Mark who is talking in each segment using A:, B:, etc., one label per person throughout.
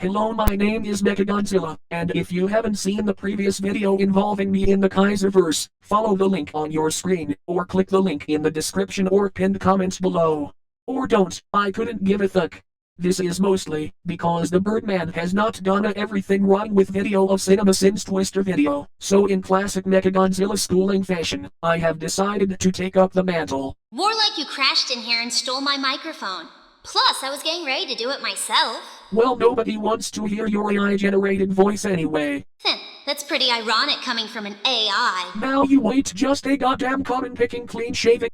A: Hello, my name is Mechagodzilla, and if you haven't seen the previous video involving me in the Keizerverse, follow the link on your screen, or click the link in the description or pinned comment below. Or don't, I couldn't give a fuck. This is mostly because the Birdman has not done everything wrong with video of CinemaSins Twister video, so in classic Mechagodzilla schooling fashion, I have decided to take up the mantle.
B: More like you crashed in here and stole my microphone. Plus, I was getting ready to do it myself.
A: Well, nobody wants to hear your AI-generated voice anyway.
B: That's pretty ironic coming from an AI.
A: Now you wait, just a goddamn cotton-picking, clean-shaving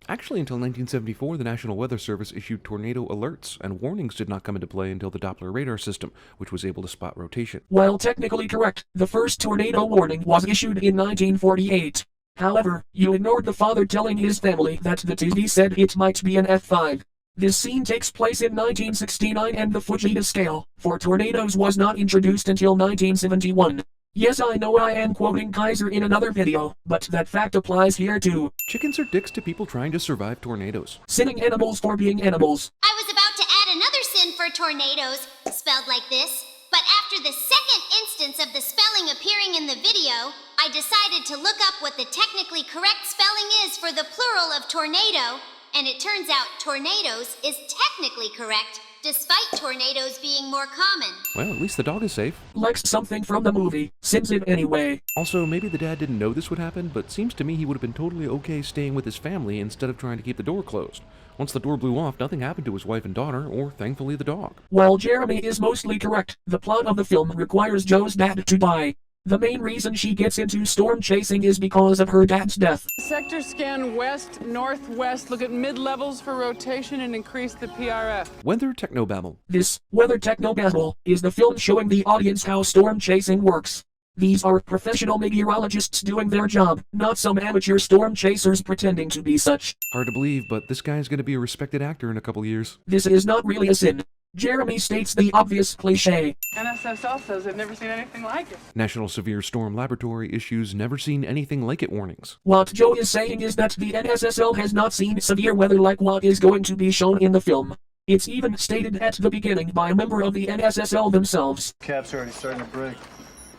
C: Actually, until 1974, the National Weather Service issued tornado alerts, and warnings did not come into play until the Doppler radar system, which was able to spot rotation.
A: While technically correct, the first tornado warning was issued in 1948. However, you ignored the father telling his family that the TV said it might be an F5. This scene takes place in 1969 and the Fujita scale for tornadoes was not introduced until 1971. Yes, I know I am quoting Keizer in another video, but that fact applies here too.
C: Chickens are dicks to people trying to survive tornadoes.
A: Sinning animals for being animals.
B: I was about to add another sin for tornadoes, spelled like this, but after the second instance of the spelling appearing in the video, I decided to look up what the technically correct spelling is for the plural of tornado, and it turns out tornadoes is technically correct, despite tornadoes being more common.
C: Well, at least the dog is safe.
A: Like something from the movie, Sins it anyway.
C: Also, maybe the dad didn't know this would happen, but seems to me he would have been totally okay staying with his family instead of trying to keep the door closed. Once the door blew off, nothing happened to his wife and daughter, or thankfully the dog.
A: While Jeremy is mostly correct, the plot of the film requires Joe's dad to die. The main reason she gets into storm chasing is because of her dad's death.
D: Sector scan west, northwest, look at mid-levels for rotation and increase the PRF.
C: Weather Technobabble.
A: This, Weather Technobabble, is the film showing the audience how storm chasing works. These are professional meteorologists doing their job, not some amateur storm chasers pretending to be such.
C: Hard to believe, but this guy's gonna be a respected actor in a couple years.
A: This is not really a sin. Jeremy states the obvious cliché.
D: NSSL says they've never seen anything like it.
C: National Severe Storm Laboratory issues never seen anything like it warnings.
A: What Joe is saying is that the NSSL has not seen severe weather like what is going to be shown in the film. It's even stated at the beginning by a member of the NSSL themselves.
E: Cap's already starting to break.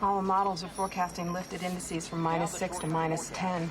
F: All the models are forecasting lifted indices from -6 to -10.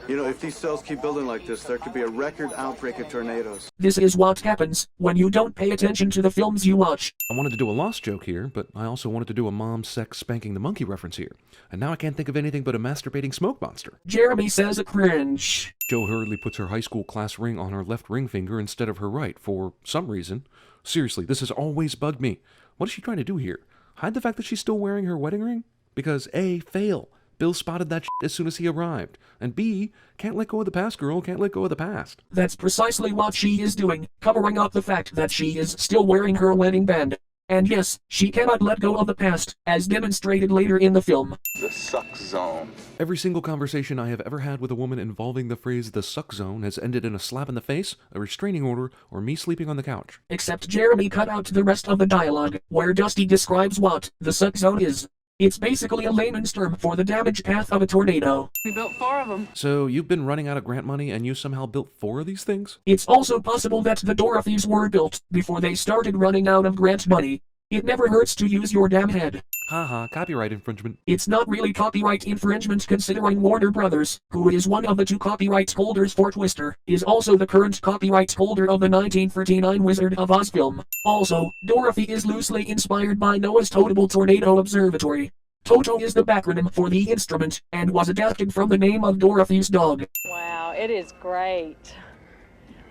E: You know, if these cells keep building like this, there could be a record outbreak of tornadoes.
A: This is what happens when you don't pay attention to the films you watch.
C: I wanted to do a Lost joke here, but I also wanted to do a mom sex spanking the monkey reference here. And now I can't think of anything but a masturbating smoke monster.
A: Jeremy says a cringe.
C: Jo hurriedly puts her high school class ring on her left ring finger instead of her right, for some reason. Seriously, this has always bugged me. What is she trying to do here? Hide the fact that she's still wearing her wedding ring? Because A, fail. Bill spotted that shit as soon as he arrived. And B, can't let go of the past, girl, can't let go of the past.
A: That's precisely what she is doing, covering up the fact that she is still wearing her wedding band. And yes, she cannot let go of the past, as demonstrated later in the film.
G: The suck zone.
C: Every single conversation I have ever had with a woman involving the phrase the suck zone has ended in a slap in the face, a restraining order, or me sleeping on the couch.
A: Except Jeremy cut out the rest of the dialogue, where Dusty describes what the suck zone is. It's basically a layman's term for the damage path of a tornado.
D: We built 4 of them.
C: So you've been running out of grant money and you somehow built 4 of these things?
A: It's also possible that the Dorothys were built before they started running out of grant money. It never hurts to use your damn head.
C: Haha, copyright infringement.
A: It's not really copyright infringement considering Warner Brothers, who is one of the 2 copyright holders for Twister, is also the current copyright holder of the 1939 Wizard of Oz film. Also, Dorothy is loosely inspired by Noah's Totable Tornado Observatory. Toto is the backronym for the instrument, and was adapted from the name of Dorothy's dog.
H: Wow, it is great.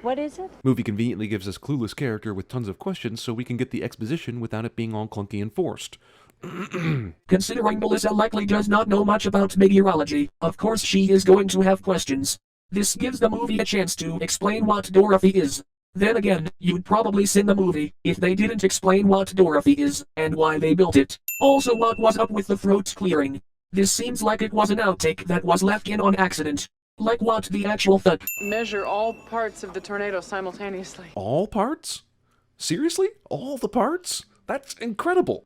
G: What is it?
C: Movie conveniently gives us clueless character with tons of questions so we can get the exposition without it being all clunky and forced.
A: Considering Melissa likely does not know much about meteorology, of course she is going to have questions. This gives the movie a chance to explain what Dorothy is. Then again, you'd probably sin the movie if they didn't explain what Dorothy is and why they built it. Also, what was up with the throat clearing? This seems like it was an outtake that was left in on accident. Like what the actual fuck?
D: Measure all parts of the tornado simultaneously.
C: All parts? Seriously? All the parts? That's incredible.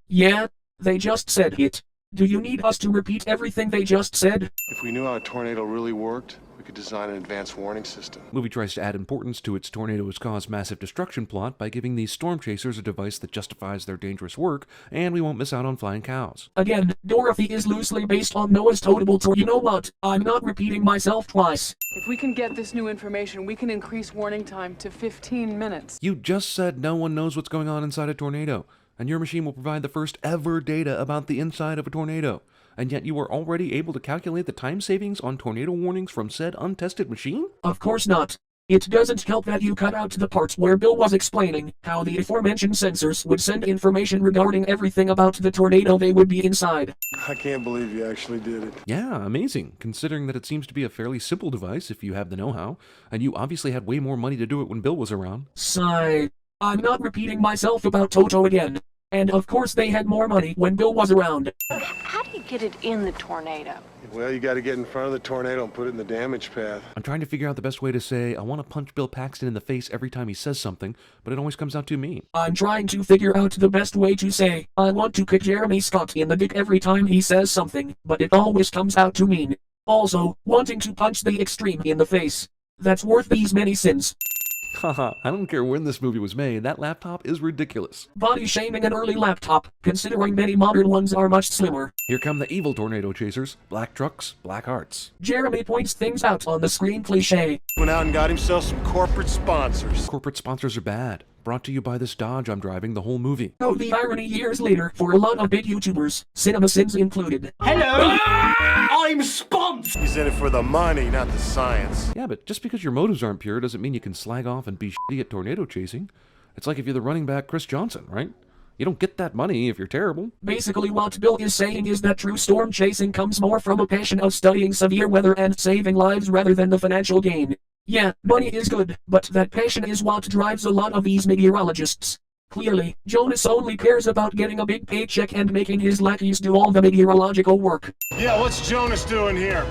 A: Yeah, they just said it. Do you need us to repeat everything they just said?
H: If we knew how a tornado really worked, we could design an advanced warning system.
C: Movie tries to add importance to its tornadoes cause massive destruction plot by giving these storm chasers a device that justifies their dangerous work, and we won't miss out on flying cows.
A: Again, Dorothy is loosely based on Noah's Toadable Tour. You know what? I'm not repeating myself twice.
D: If we can get this new information, we can increase warning time to 15 minutes.
C: You just said no one knows what's going on inside a tornado, and your machine will provide the first ever data about the inside of a tornado. And yet you are already able to calculate the time savings on tornado warnings from said untested machine?
A: Of course not. It doesn't help that you cut out the parts where Bill was explaining how the aforementioned sensors would send information regarding everything about the tornado they would be inside.
H: I can't believe you actually did it.
C: Yeah, amazing, considering that it seems to be a fairly simple device if you have the know-how, and you obviously had way more money to do it when Bill was around.
A: Sigh. I'm not repeating myself about Toto again. And of course they had more money when Bill was around.
G: How do you get it in the tornado?
H: Well, you got to get in front of the tornado and put it in the damage path.
C: I'm trying to figure out the best way to say, I want to punch Bill Paxton in the face every time he says something, but it always comes out too mean.
A: I'm trying to figure out the best way to say, I want to kick Jeremy Scott in the dick every time he says something, but it always comes out too mean. Also, wanting to punch the extreme in the face. That's worth these many sins.
C: Haha, I don't care when this movie was made, that laptop is ridiculous.
A: Body shaming an early laptop, considering many modern ones are much slimmer.
C: Here come the evil tornado chasers. Black trucks, black hearts.
A: Jeremy points things out on the screen. Cliche.
H: Went out and got himself some corporate sponsors.
C: Corporate sponsors are bad. Brought to you by this Dodge I'm driving the whole movie.
A: Oh, the irony years later for a lot of big YouTubers, CinemaSins included.
I: Hello! I'm Spons!
H: He's in it for the money, not the science.
C: Yeah, but just because your motives aren't pure doesn't mean you can slag off and be shitty at tornado chasing. It's like if you're the running back Chris Johnson, right? You don't get that money if you're terrible.
A: Basically what Bill is saying is that true storm chasing comes more from a passion of studying severe weather and saving lives rather than the financial gain. Yeah, money is good, but that passion is what drives a lot of these meteorologists. Clearly, Jonas only cares about getting a big paycheck and making his lackeys do all the meteorological work.
H: Yeah, what's Jonas doing here?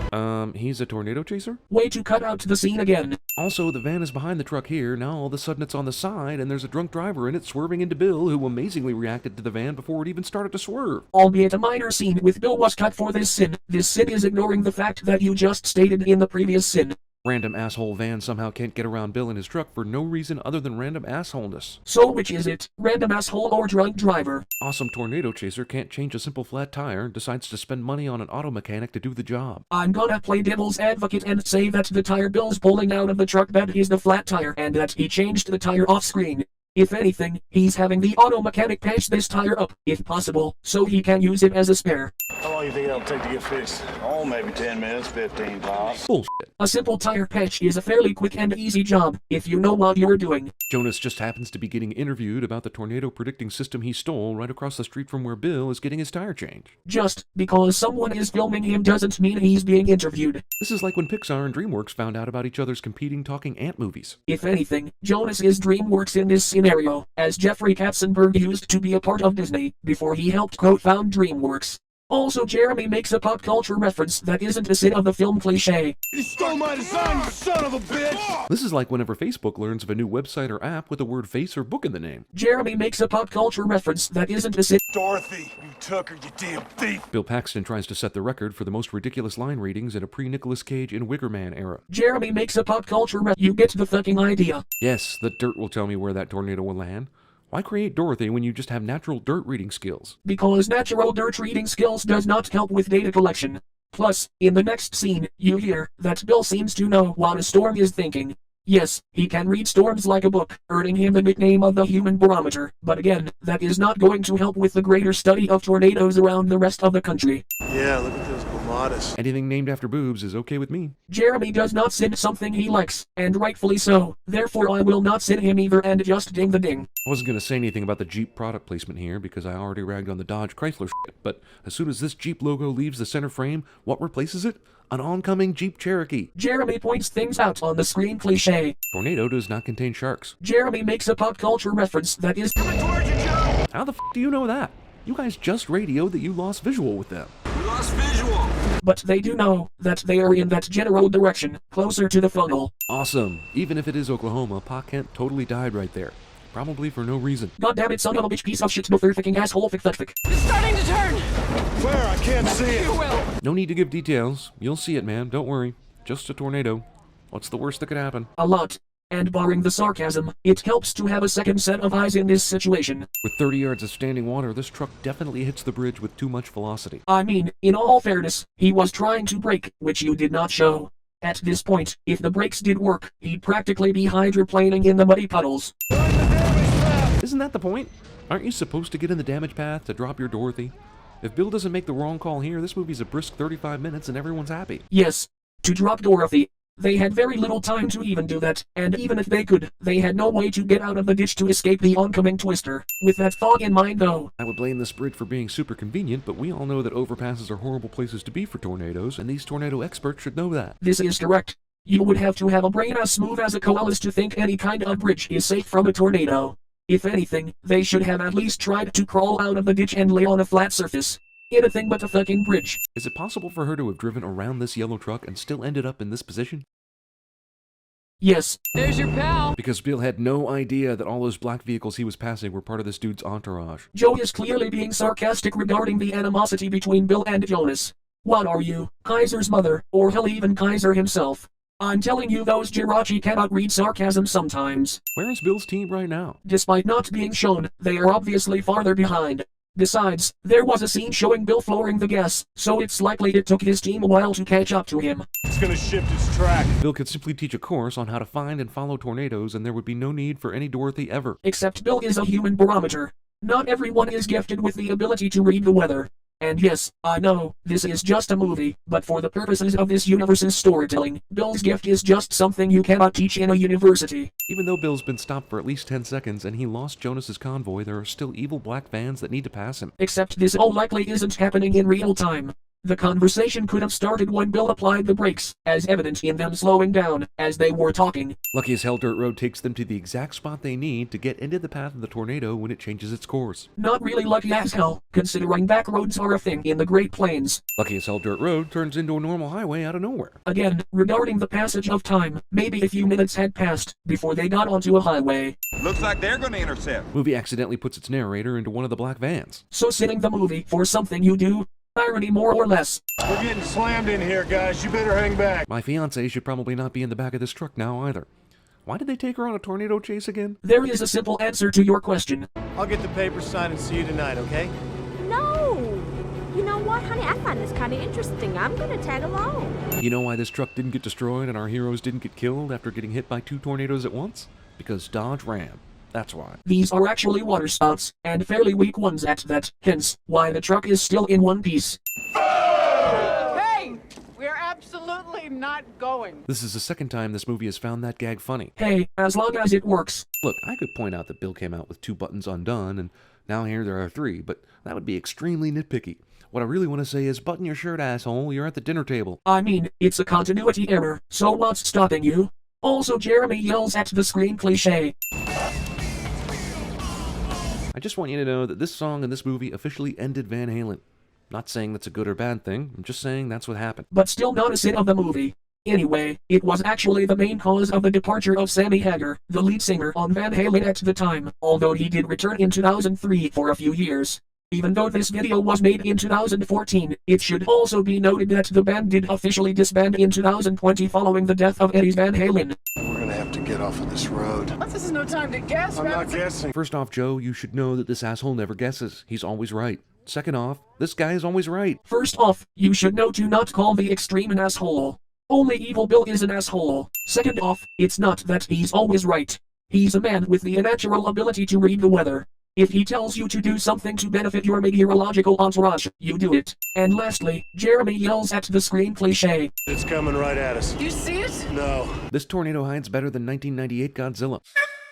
C: He's a tornado chaser?
A: Way to cut out the scene again.
C: Also, the van is behind the truck here, now all of a sudden it's on the side, and there's a drunk driver in it swerving into Bill, who amazingly reacted to the van before it even started to swerve.
A: Albeit a minor scene with Bill was cut for this sin. This sin is ignoring the fact that you just stated in the previous sin.
C: Random asshole van somehow can't get around Bill in his truck for no reason other than random assholeness.
A: So which is it? Random asshole or drunk driver?
C: Awesome tornado chaser can't change a simple flat tire and decides to spend money on an auto mechanic to do the job.
A: I'm gonna play devil's advocate and say that the tire Bill's pulling out of the truck bed is the flat tire and that he changed the tire off screen. If anything, he's having the auto mechanic patch this tire up, if possible, so he can use it as a spare.
H: How long do you think it'll take to get fixed? Oh, maybe 10 minutes, 15 tops.
C: Bullshit.
A: A simple tire patch is a fairly quick and easy job, if you know what you're doing.
C: Jonas just happens to be getting interviewed about the tornado predicting system he stole right across the street from where Bill is getting his tire changed.
A: Just because someone is filming him doesn't mean he's being interviewed.
C: This is like when Pixar and DreamWorks found out about each other's competing talking ant movies.
A: If anything, Jonas is DreamWorks in this scenario, as Jeffrey Katzenberg used to be a part of Disney before he helped co-found DreamWorks. Also, Jeremy makes a pop culture reference that isn't a sin of the film cliche.
H: You stole my design, you son of a bitch!
C: This is like whenever Facebook learns of a new website or app with the word face or book in the name.
A: Jeremy makes a pop culture reference that isn't a sin.
H: Dorothy, you took her, you damn thief!
C: Bill Paxton tries to set the record for the most ridiculous line readings in a pre-Nicolas Cage and Wiggerman era.
A: Jeremy makes a pop culture You get the fucking idea.
C: Yes, the dirt will tell me where that tornado will land. Why create Dorothy when you just have natural dirt reading skills?
A: Because natural dirt reading skills does not help with data collection. Plus, in the next scene, you hear that Bill seems to know what a storm is thinking. Yes, he can read storms like a book, earning him the nickname of the human barometer, but again, that is not going to help with the greater study of tornadoes around the rest of the country.
H: Yeah, look at those modest.
C: Anything named after boobs is okay with me.
A: Jeremy does not sin something he likes, and rightfully so. Therefore I will not sin him either and just ding the ding.
C: I wasn't going to say anything about the Jeep product placement here because I already ragged on the Dodge Chrysler shit, but as soon as this Jeep logo leaves the center frame, what replaces it? An oncoming Jeep Cherokee.
A: Jeremy points things out on the screen cliche.
C: Tornado does not contain sharks.
A: Jeremy makes a pop culture reference that is
H: Coming towards you, Joe!
C: How the f do you know that? You guys just radioed that you lost visual with them.
H: We lost visual!
A: but they do know that they are in that general direction, closer to the funnel.
C: Awesome. Even if it is Oklahoma, Pa Kent totally died right there. Probably for no reason.
A: God damn it, son of a bitch, piece of shit, no fucking asshole, fick.
D: It's starting to turn!
H: Where? I can't see it.
D: You will!
C: No need to give details. You'll see it, man. Don't worry. Just a tornado. What's the worst that could happen?
A: A lot. And barring the sarcasm, it helps to have a second set of eyes in this situation.
C: With 30 yards of standing water, this truck definitely hits the bridge with too much velocity.
A: I mean, in all fairness, he was trying to brake, which you did not show. At this point, if the brakes did work, he'd practically be hydroplaning in the muddy puddles.
C: Isn't that the point? Aren't you supposed to get in the damage path to drop your Dorothy? If Bill doesn't make the wrong call here, this movie's a brisk 35 minutes and everyone's happy.
A: Yes. To drop Dorothy. They had very little time to even do that, and even if they could, they had no way to get out of the ditch to escape the oncoming Twister. With that thought in mind though,
C: I would blame this bridge for being super convenient, but we all know that overpasses are horrible places to be for tornadoes, and these tornado experts should know that.
A: this is correct. You would have to have a brain as smooth as a koala's to think any kind of bridge is safe from a tornado. If anything, they should have at least tried to crawl out of the ditch and lay on a flat surface. Anything but a fucking bridge.
C: Is it possible for her to have driven around this yellow truck and still ended up in this position?
A: Yes.
D: There's your pal!
C: Because Bill had no idea that all those black vehicles he was passing were part of this dude's entourage.
A: Joe is clearly being sarcastic regarding the animosity between Bill and Jonas. What are you, Keizer's mother, or hell even Keizer himself? I'm telling you those Jirachi cannot read sarcasm sometimes.
C: Where is Bill's team right now?
A: Despite not being shown, they are obviously farther behind. Besides, there was a scene showing Bill flooring the gas, so it's likely it took his team a while to catch up to him.
H: It's gonna shift its track.
C: Bill could simply teach a course on how to find and follow tornadoes, and there would be no need for any Dorothy ever.
A: Except Bill is a human barometer. Not everyone is gifted with the ability to read the weather. And yes, I know, this is just a movie, but for the purposes of this universe's storytelling, Bill's gift is just something you cannot teach in a university.
C: Even though Bill's been stopped for at least 10 seconds and he lost Jonas's convoy, there are still evil black vans that need to pass him.
A: Except this all likely isn't happening in real time. The conversation could have started when Bill applied the brakes, as evident in them slowing down, as they were talking.
C: Lucky as hell Dirt Road takes them to the exact spot they need to get into the path of the tornado when it changes its course.
A: Not really lucky as hell, considering back roads are a thing in the Great Plains.
C: Lucky as hell Dirt Road turns into a normal highway out of nowhere.
A: Again, regarding the passage of time, maybe a few minutes had passed before they got onto a highway.
J: Looks like they're gonna intercept.
C: Movie accidentally puts its narrator into one of the black vans.
A: So sitting the movie for something you do? Irony more or less.
H: We're getting slammed in here, guys. You better hang back.
C: My fiancée should probably not be in the back of this truck now either. Why did they take her on a tornado chase again?
A: There is a simple answer to your question.
E: I'll get the papers signed and see you tonight, okay?
K: No! You know what, honey? I find this kind of interesting. I'm gonna tag along.
C: You know why this truck didn't get destroyed and our heroes didn't get killed after getting hit by 2 tornadoes at once? Because Dodge ran. That's why.
A: These are actually water spouts, and fairly weak ones at that, hence why the truck is still in one piece.
D: Hey! We're absolutely not going.
C: This is the second time this movie has found that gag funny.
A: Hey, as long as it works.
C: Look, I could point out that Bill came out with 2 buttons undone, and now here there are 3, but that would be extremely nitpicky. What I really want to say is, button your shirt, asshole, you're at the dinner table.
A: I mean, it's a continuity error, so what's stopping you? Also, Jeremy yells at the screen cliche.
C: I just want you to know that this song in this movie officially ended Van Halen. Not saying that's a good or bad thing, I'm just saying that's what happened.
A: But still not a sin of the movie. Anyway, it was actually the main cause of the departure of Sammy Hagar, the lead singer on Van Halen at the time, although he did return in 2003 for a few years. Even though this video was made in 2014, it should also be noted that the band did officially disband in 2020 following the death of Eddie Van Halen.
E: We're gonna have to get off of this road.
D: This is no time to guess,
H: I'm not guessing.
C: First off, Joe, you should know that this asshole never guesses. He's always right. Second off, this guy is always right.
A: First off, you should know to not call the extreme an asshole. Only Evil Bill is an asshole. Second off, it's not that he's always right. He's a man with the unnatural ability to read the weather. If he tells you to do something to benefit your meteorological entourage, you do it. And lastly, Jeremy yells at the screen cliche.
E: It's coming right at us.
D: You see it?
E: No.
C: This tornado hides better than 1998 Godzilla.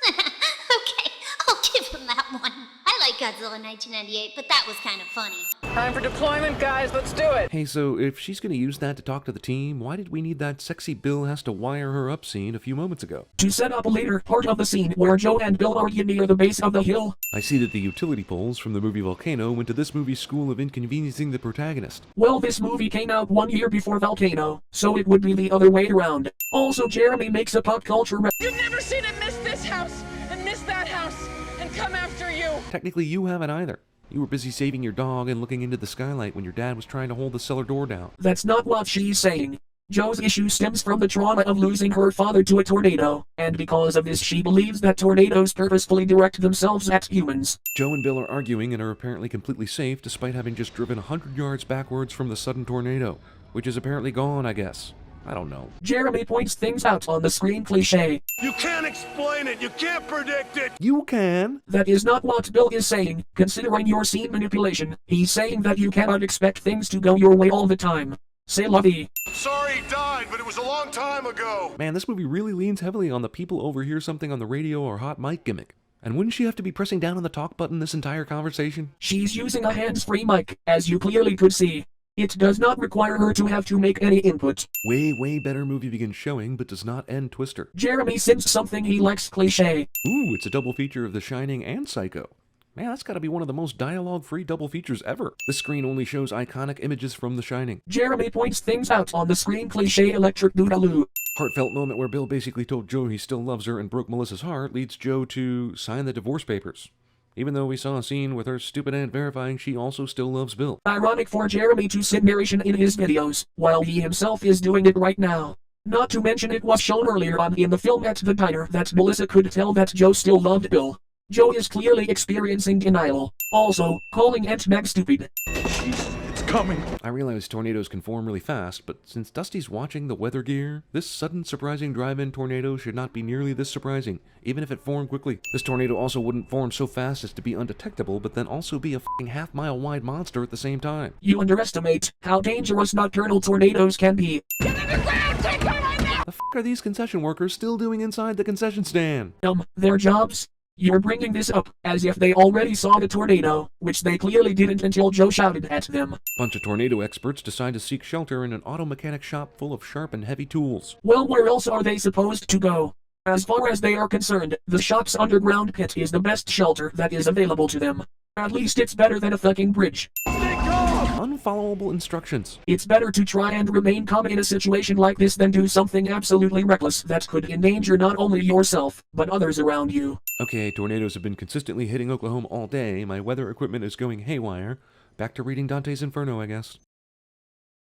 B: Okay, I'll give him that one. I like Godzilla 1998, but that was kind of funny.
D: Time for deployment, guys. Let's do it.
C: Hey, so if she's gonna use that to talk to the team, why did we need that sexy Bill has to wire her up scene a few moments ago?
A: To set up a later part of the scene where Joe and Bill argue near the base of the hill.
C: I see that the utility poles from the movie Volcano went to this movie's school of inconveniencing the protagonist.
A: Well, this movie came out 1 year before Volcano, so it would be the other way around. Also, Jeremy makes a pop culture
D: You've never seen him miss this house and miss that house and come after you.
C: Technically, you haven't either. You were busy saving your dog and looking into the skylight when your dad was trying to hold the cellar door down.
A: That's not what she's saying. Joe's issue stems from the trauma of losing her father to a tornado, and because of this she believes that tornadoes purposefully direct themselves at humans.
C: Joe and Bill are arguing and are apparently completely safe despite having just driven 100 yards backwards from the sudden tornado, which is apparently gone, I guess. I don't know.
A: Jeremy points things out on the screen cliche.
E: You can't explain it. You can't predict it.
C: You can!
A: That is not what Bill is saying. Considering your scene manipulation, he's saying that you cannot expect things to go your way all the time. C'est la vie.
E: Sorry he died, but it was a long time ago.
C: Man, this movie really leans heavily on the people overhear something on the radio or hot mic gimmick. And wouldn't she have to be pressing down on the talk button this entire conversation?
A: She's using a hands-free mic, as you clearly could see. It does not require her to have to make any input.
C: Way better movie begins showing, but does not end Twister.
A: Jeremy sends something he likes cliche.
C: Ooh, it's a double feature of The Shining and Psycho. Man, that's gotta be one of the most dialogue-free double features ever. This screen only shows iconic images from The Shining.
A: Jeremy points things out on the screen cliche electric boogaloo.
C: Heartfelt moment where Bill basically told Joe he still loves her and broke Melissa's heart leads Joe to sign the divorce papers. Even though we saw a scene with her stupid aunt verifying she also still loves Bill.
A: Ironic for Jeremy to send narration in his videos, while he himself is doing it right now. Not to mention it was shown earlier on in the film at the diner that Melissa could tell that Joe still loved Bill. Joe is clearly experiencing denial. Also, calling Aunt Meg stupid.
E: It's coming.
C: I realize tornadoes can form really fast, but since Dusty's watching the weather gear, this sudden surprising drive-in tornado should not be nearly this surprising, even if it formed quickly. This tornado also wouldn't form so fast as to be undetectable, but then also be a f***ing half-mile wide monster at the same time.
A: You underestimate how dangerous nocturnal tornadoes can be.
D: Get underground! Take her right now!
C: The f*** are these concession workers still doing inside the concession stand?
A: Their jobs? You're bringing this up as if they already saw the tornado, which they clearly didn't until Joe shouted at them.
C: Bunch of tornado experts decide to seek shelter in an auto mechanic shop full of sharp and heavy tools.
A: Well, where else are they supposed to go? As far as they are concerned, the shop's underground pit is the best shelter that is available to them. At least it's better than a fucking bridge.
C: Unfollowable instructions.
A: It's better to try and remain calm in a situation like this than do something absolutely reckless that could endanger not only yourself, but others around you.
C: Okay, tornadoes have been consistently hitting Oklahoma all day, my weather equipment is going haywire. Back to reading Dante's Inferno, I guess.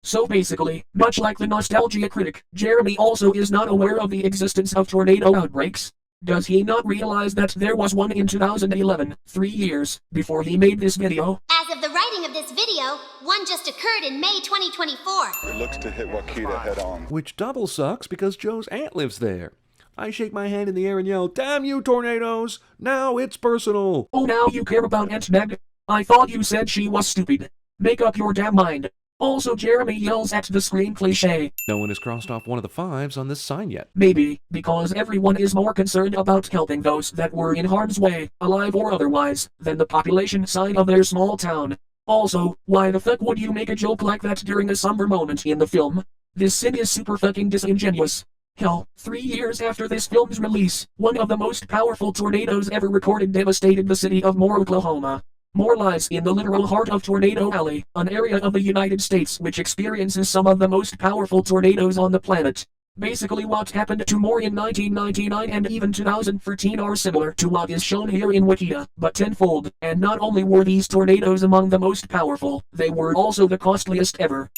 A: So basically, much like the nostalgia critic, Jeremy also is not aware of the existence of tornado outbreaks. Does he not realize that there was one in 2011, 3 years, before he made this video?
B: As of the writing of this video, one just occurred in May 2024.
H: It looks to hit Wakita head on.
C: Which double sucks because Joe's aunt lives there. I shake my hand in the air and yell, "Damn you, tornadoes! Now it's personal!"
A: Oh, now you care about Aunt Meg? I thought you said she was stupid. Make up your damn mind. Also, Jeremy yells at the screen cliche.
C: No one has crossed off one of the 5s on this sign yet.
A: Maybe, because everyone is more concerned about helping those that were in harm's way, alive or otherwise, than the population sign of their small town. Also, why the fuck would you make a joke like that during a somber moment in the film? This sin is super fucking disingenuous. Hell, 3 years after this film's release, one of the most powerful tornadoes ever recorded devastated the city of Moore, Oklahoma. Moore lies in the literal heart of Tornado Alley, an area of the United States which experiences some of the most powerful tornadoes on the planet. Basically what happened to Moore in 1999 and even 2013 are similar to what is shown here in Wakita, but tenfold, and not only were these tornadoes among the most powerful, they were also the costliest ever.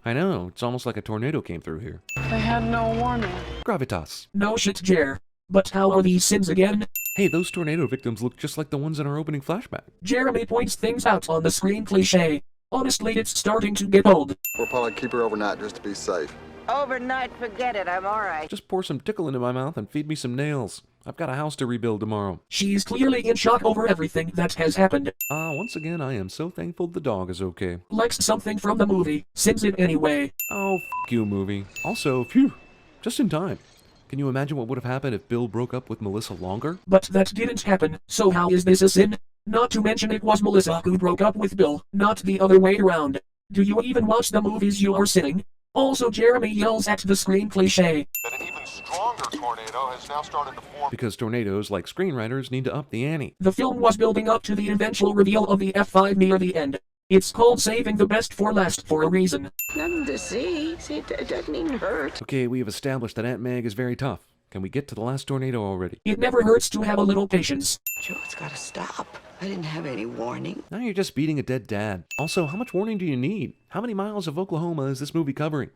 C: I know, it's almost like a tornado came through here.
D: They had no warning.
C: Gravitas.
A: No shit, Jer. But how are these sins again?
C: Hey, those tornado victims look just like the ones in our opening flashback.
A: Jeremy points things out on the screen cliche. Honestly, it's starting to get old.
L: We'll probably keep her overnight just to be safe. Overnight, forget it. I'm all right.
C: Just pour some tickle into my mouth and feed me some nails. I've got a house to rebuild tomorrow.
A: She's clearly in shock over everything that has happened.
C: Once again, I am so thankful the dog is okay.
A: Likes something from the movie, sends it anyway.
C: Oh, f*** you, movie. Also, phew, just in time. Can you imagine what would have happened if Bill broke up with Melissa longer?
A: But that didn't happen, so how is this a sin? Not to mention it was Melissa who broke up with Bill, not the other way around. Do you even watch the movies you are sitting? Also, Jeremy yells at the screen cliché.
M: That an even stronger tornado has now started to form.
C: Because tornadoes, like screenwriters, need to up the ante.
A: The film was building up to the eventual reveal of the F5 near the end. It's called saving the best for last for a reason.
L: Nothing to see. See, it doesn't even hurt.
C: Okay, we have established that Aunt Meg is very tough. Can we get to the last tornado already?
A: It never hurts to have a little patience.
L: Joe, it's gotta stop. I didn't have any warning.
C: Now you're just beating a dead dad. Also, how much warning do you need? How many miles of Oklahoma is this movie covering?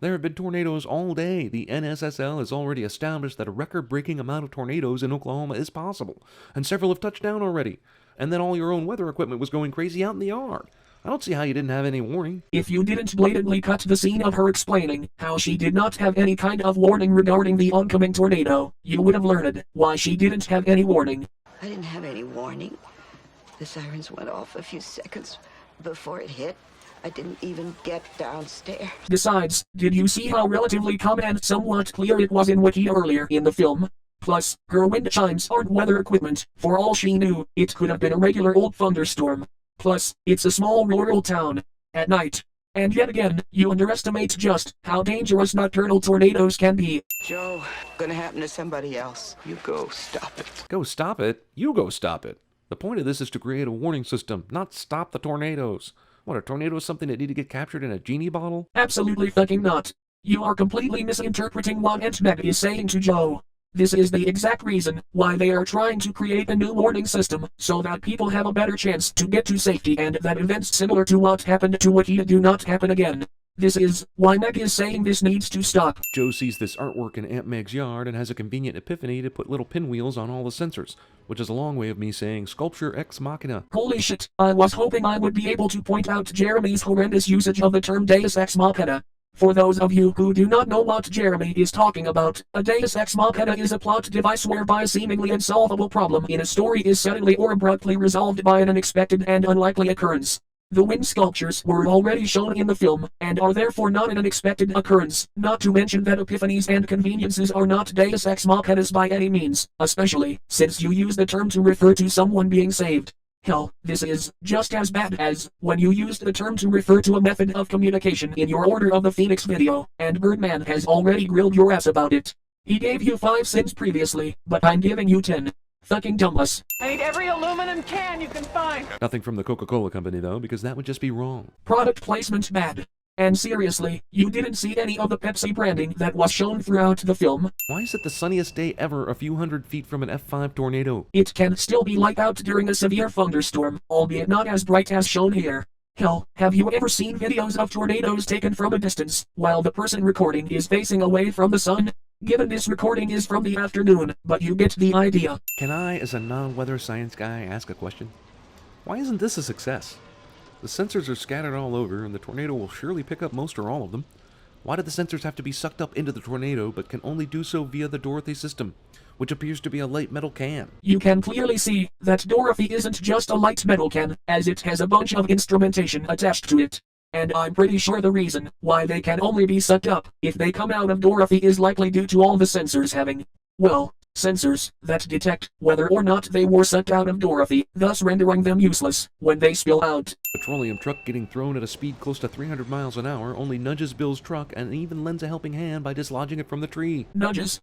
C: There have been tornadoes all day. The NSSL has already established that a record-breaking amount of tornadoes in Oklahoma is possible, and several have touched down already. And then all your own weather equipment was going crazy out in the yard. I don't see how you didn't have any warning.
A: If you didn't blatantly cut the scene of her explaining how she did not have any kind of warning regarding the oncoming tornado, you would have learned why she didn't have any warning.
L: I didn't have any warning. The sirens went off a few seconds before it hit. I didn't even get downstairs.
A: Besides, did you see how relatively calm and somewhat clear it was in Wiki earlier in the film? Plus, her wind chimes aren't weather equipment. For all she knew, it could have been a regular old thunderstorm. Plus, it's a small rural town. At night. And yet again, you underestimate just how dangerous nocturnal tornadoes can be.
L: Joe, gonna happen to somebody else. You go stop it.
C: Go stop it? You go stop it. The point of this is to create a warning system, not stop the tornadoes. What, a tornado is something that need to get captured in a genie bottle?
A: Absolutely fucking not. You are completely misinterpreting what Aunt Meg is saying to Joe. This is the exact reason why they are trying to create a new warning system, so that people have a better chance to get to safety and that events similar to what happened to Wiki do not happen again. This is why Meg is saying this needs to stop.
C: Joe sees this artwork in Aunt Meg's yard and has a convenient epiphany to put little pinwheels on all the sensors, which is a long way of me saying sculpture ex machina.
A: Holy shit, I was hoping I would be able to point out Jeremy's horrendous usage of the term deus ex machina. For those of you who do not know what Jeremy is talking about, a deus ex machina is a plot device whereby a seemingly unsolvable problem in a story is suddenly or abruptly resolved by an unexpected and unlikely occurrence. The wind sculptures were already shown in the film, and are therefore not an unexpected occurrence, not to mention that epiphanies and conveniences are not deus ex machinas by any means, especially since you use the term to refer to someone being saved. Hell, this is just as bad as when you used the term to refer to a method of communication in your Order of the Phoenix video, and Birdman has already grilled your ass about it. He gave you 5 sins previously, but I'm giving you 10. Fucking dumbass.
D: I need every aluminum can you can find.
C: Nothing from the Coca-Cola company though, because that would just be wrong.
A: Product placement bad. And seriously, you didn't see any of the Pepsi branding that was shown throughout the film.
C: Why is it the sunniest day ever a few hundred feet from an F5 tornado?
A: It can still be light out during a severe thunderstorm, albeit not as bright as shown here. Hell, have you ever seen videos of tornadoes taken from a distance, while the person recording is facing away from the sun? Given this recording is from the afternoon, but you get the idea.
C: Can I, as a non-weather science guy, ask a question? Why isn't this a success? The sensors are scattered all over, and the tornado will surely pick up most or all of them. Why do the sensors have to be sucked up into the tornado, but can only do so via the Dorothy system, which appears to be a light metal can?
A: You can clearly see that Dorothy isn't just a light metal can, as it has a bunch of instrumentation attached to it. And I'm pretty sure the reason why they can only be sucked up if they come out of Dorothy is likely due to all the sensors having, well, sensors that detect whether or not they were sucked out of Dorothy, thus rendering them useless when they spill out.
C: Petroleum truck getting thrown at a speed close to 300 miles an hour only nudges Bill's truck and even lends a helping hand by dislodging it from the tree.
A: Nudges?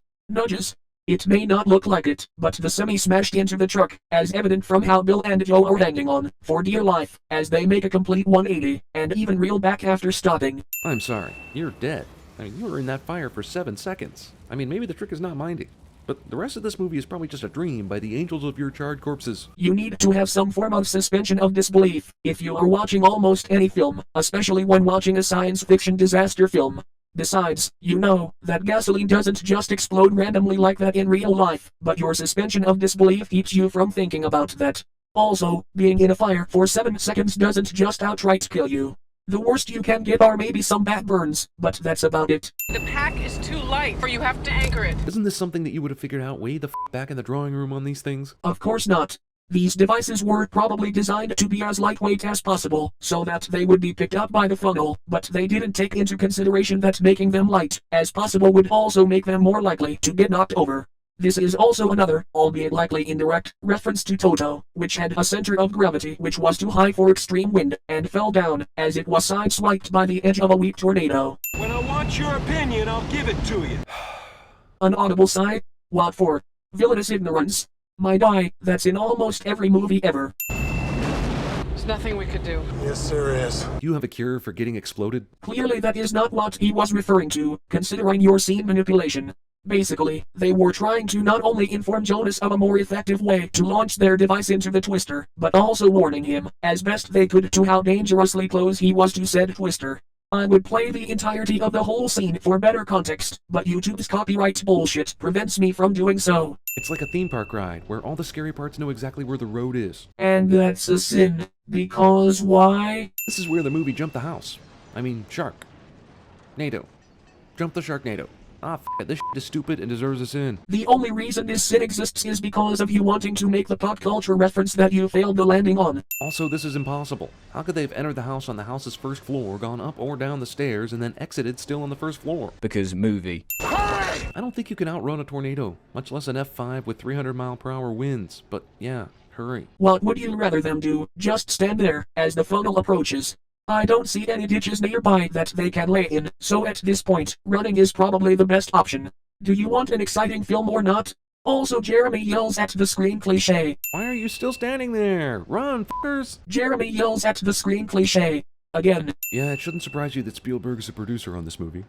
A: It may not look like it, but the semi smashed into the truck, as evident from how Bill and Joe are hanging on, for dear life, as they make a complete 180, and even reel back after stopping.
C: I'm sorry, you're dead. I mean, you were in that fire for 7 seconds. I mean, maybe the trick is not minding. But the rest of this movie is probably just a dream by the angels of your charred corpses.
A: You need to have some form of suspension of disbelief if you are watching almost any film, especially when watching a science fiction disaster film. Besides, you know that gasoline doesn't just explode randomly like that in real life, but your suspension of disbelief keeps you from thinking about that. Also, being in a fire for 7 seconds doesn't just outright kill you. The worst you can get are maybe some back burns, but that's about it.
D: The pack is too light, or you have to anchor it.
C: Isn't this something that you would have figured out way the back in the drawing room on these things?
A: Of course not. These devices were probably designed to be as lightweight as possible, so that they would be picked up by the funnel, but they didn't take into consideration that making them light as possible would also make them more likely to get knocked over. This is also another, albeit likely indirect, reference to Toto, which had a center of gravity which was too high for extreme wind, and fell down, as it was sideswiped by the edge of a weak tornado.
I: When I want your opinion, I'll give it to you.
A: An audible sigh? What for? Villainous ignorance. My die, that's in almost every movie ever.
D: There's nothing we could do.
H: Yes, there is.
C: Do you have a cure for getting exploded?
A: Clearly that is not what he was referring to, considering your scene manipulation. Basically, they were trying to not only inform Jonas of a more effective way to launch their device into the twister, but also warning him, as best they could, to how dangerously close he was to said twister. I would play the entirety of the whole scene for better context, but YouTube's copyright bullshit prevents me from doing so.
C: It's like a theme park ride, where all the scary parts know exactly where the road is.
A: And that's a sin. Because why?
C: This is where the movie Jump the House. I mean, Shark. NATO. Jump the Sharknado. Ah, it, this shit is stupid and deserves a sin.
A: The only reason this sin exists is because of you wanting to make the pop culture reference that you failed the landing on.
C: Also, this is impossible. How could they have entered the house on the house's first floor, gone up or down the stairs, and then exited still on the first floor?
N: Because movie.
C: I don't think you can outrun a tornado, much less an F5 with 300-mile-per-hour winds, but yeah, hurry.
A: What would you rather them do? Just stand there, as the funnel approaches? I don't see any ditches nearby that they can lay in, so at this point, running is probably the best option. Do you want an exciting film or not? Also, Jeremy yells at the screen cliché.
C: Why are you still standing there? Run, f***ers!
A: Jeremy yells at the screen cliché. Again.
C: Yeah, it shouldn't surprise you that Spielberg is a producer on this movie.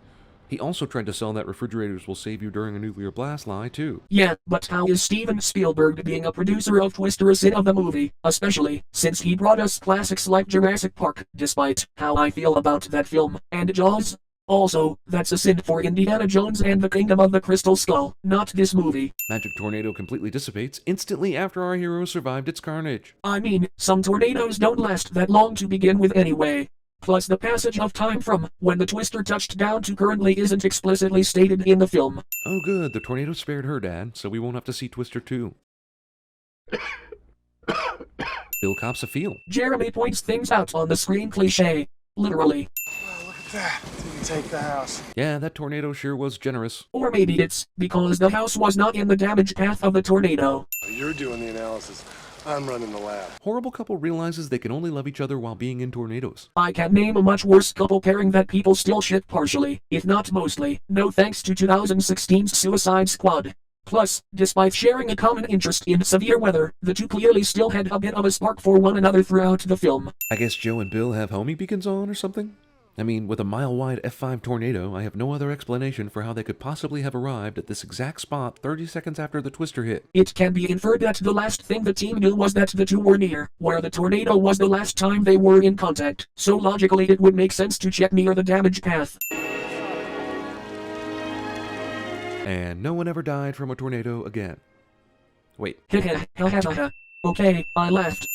C: He also tried to sell that refrigerators will save you during a nuclear blast lie, too.
A: Yeah, but how is Steven Spielberg being a producer of Twister a sin of the movie, especially since he brought us classics like Jurassic Park, despite how I feel about that film, and Jaws? Also, that's a sin for Indiana Jones and the Kingdom of the Crystal Skull, not this movie.
C: Magic tornado completely dissipates instantly after our hero survived its carnage.
A: I mean, some tornadoes don't last that long to begin with anyway. Plus the passage of time from when the twister touched down to currently isn't explicitly stated in the film.
C: Oh good, the tornado spared her dad, so we won't have to see Twister 2. Bill cops a feel.
A: Jeremy points things out on the screen cliché. Literally.
H: Well, look at that. Didn't take the house.
C: Yeah, that tornado sure was generous.
A: Or maybe it's because the house was not in the damage path of the tornado.
H: You're doing the analysis. I'm running the lab.
C: Horrible couple realizes they can only love each other while being in tornadoes.
A: I can name a much worse couple pairing that people still ship partially, if not mostly, no thanks to 2016's Suicide Squad. Plus, despite sharing a common interest in severe weather, the two clearly still had a bit of a spark for one another throughout the film.
C: I guess Joe and Bill have homie beacons on or something? I mean, with a mile-wide F5 tornado, I have no other explanation for how they could possibly have arrived at this exact spot 30 seconds after the twister hit.
A: It can be inferred that the last thing the team knew was that the two were near, where the tornado was the last time they were in contact, so logically it would make sense to check near the damage path.
C: And no one ever died from a tornado again. Wait.
A: Okay, I laughed.